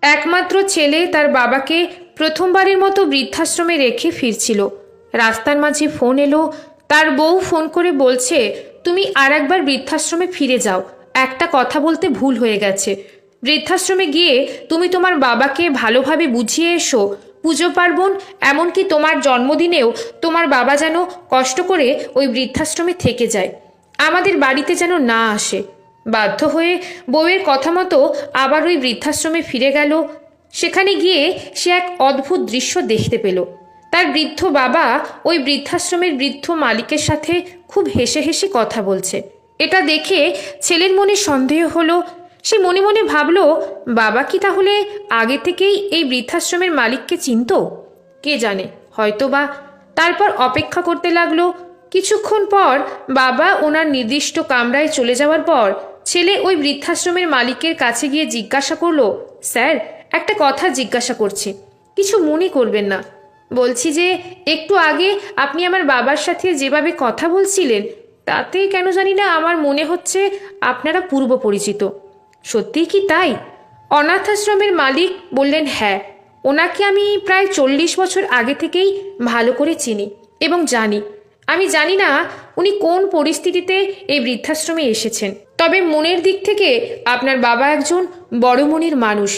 একমাত্র ছেলে তার বাবাকে প্রথমবারের মতো বৃদ্ধাশ্রমে রেখে ফিরছিল। রাস্তার মাঝে ফোন এলো। তার বউ ফোন করে বলছে, তুমি আর একবার বৃদ্ধাশ্রমে ফিরে যাও, একটা কথা বলতে ভুল হয়ে গেছে। বৃদ্ধাশ্রমে গিয়ে তুমি তোমার বাবাকে ভালোভাবে বুঝিয়ে এসো। পুজো পার্বণ এমনকি তোমার জন্মদিনেও তোমার বাবা যেন কষ্ট করে ওই বৃদ্ধাশ্রমে থেকে যায়, আমাদের বাড়িতে যেন না আসে। বাধ্য হয়ে বউয়ের কথা মতো আবার ওই বৃদ্ধাশ্রমে ফিরে গেল। সেখানে গিয়ে সে এক অদ্ভুত দৃশ্য দেখতে পেল। তার বৃদ্ধ বাবা ওই বৃদ্ধাশ্রমের বৃদ্ধ মালিকের সাথে খুব হেসে হেসে কথা বলছে। এটা দেখে ছেলের মনে সন্দেহ হলো। সে মনে মনে ভাবল, বাবা কি তাহলে আগে থেকেই এই বৃদ্ধাশ্রমের মালিককে চিনত? কে জানে, হয়তোবা। তারপর অপেক্ষা করতে লাগলো। কিছুক্ষণ পর বাবা ওনার নির্দিষ্ট কামরায় চলে যাওয়ার পর ছেলে ওই বৃদ্ধাশ্রমের মালিকের কাছে গিয়ে জিজ্ঞাসা করলো, স্যার, একটা কথা জিজ্ঞাসা করছি, কিছু মনে করবেন না। বলছি যে একটু আগে আপনি আমার বাবার সাথে যেভাবে কথা বলছিলেন, তাতে কেন জানি না আমার মনে হচ্ছে আপনারা পূর্ব পরিচিত। সত্যিই কি তাই? অনাথ আশ্রমের মালিক বললেন, হ্যাঁ, ওনাকে আমি প্রায় 40 বছর আগে থেকেই ভালো করে চিনি এবং জানি। আমি জানি না উনি কোন পরিস্থিতিতে এই বৃদ্ধাশ্রমে এসেছেন, তবে মনের দিক থেকে আপনার বাবা একজন বড় মনের মানুষ।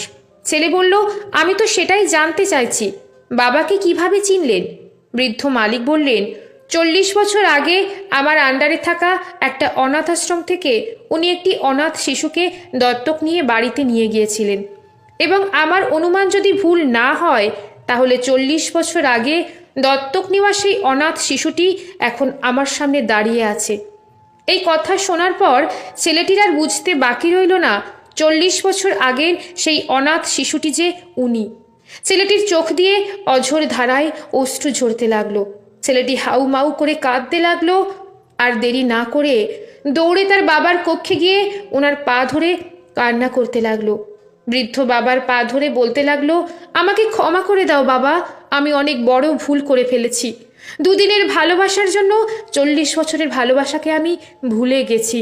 ছেলে বলল, আমি তো সেটাই জানতে চাইছি, বাবাকে কিভাবে চিনলেন? বৃদ্ধ মালিক বললেন, 40 বছর আগে আমার আন্ডারে থাকা একটা অনাথ আশ্রম থেকে উনি একটি অনাথ শিশুকে দত্তক নিয়ে বাড়িতে নিয়ে গিয়েছিলেন এবং আমার অনুমান যদি ভুল না হয়, তাহলে 40 বছর আগে দত্তক নেওয়া সেই অনাথ শিশুটি এখন আমার সামনে দাঁড়িয়ে আছে। এই কথা শোনার পর ছেলেটির আর বুঝতে বাকি রইল না 40 বছর আগের সেই অনাথ শিশুটি যে উনি। ছেলেটির চোখ দিয়ে অঝোর ধারায় অশ্রু ঝরতে লাগলো। ছেলেটি হাউমাউ করে কাঁদতে লাগলো। আর দেরি না করে দৌড়ে তার বাবার কক্ষে গিয়ে ওনার পা ধরে কান্না করতে লাগলো। বৃদ্ধ বাবার পা ধরে বলতে লাগলো, আমাকে ক্ষমা করে দাও বাবা, আমি অনেক বড় ভুল করে ফেলেছি। দুদিনের ভালোবাসার জন্য 40 বছরের ভালোবাসাকে আমি ভুলে গেছি।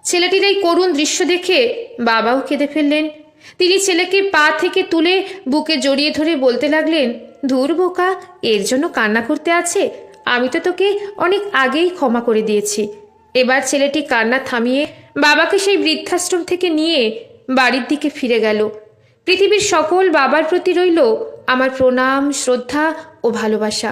ছেলেটির এই করুণ দৃশ্য দেখে বাবাও কেঁদে ফেললেন। তিনি ছেলেকে পা থেকে তুলে বুকে জড়িয়ে ধরে বলতে লাগলেন, ধুর বোকা, এর জন্য কান্না করতে আছে? আমি তো তোকে অনেক আগেই ক্ষমা করে দিয়েছি। এবার ছেলেটি কান্না থামিয়ে বাবাকে সেই বৃদ্ধাশ্রম থেকে নিয়ে বাড়ির দিকে ফিরে গেল। পৃথিবীর সকল বাবার প্রতি রইল আমার প্রণাম, শ্রদ্ধা ও ভালোবাসা।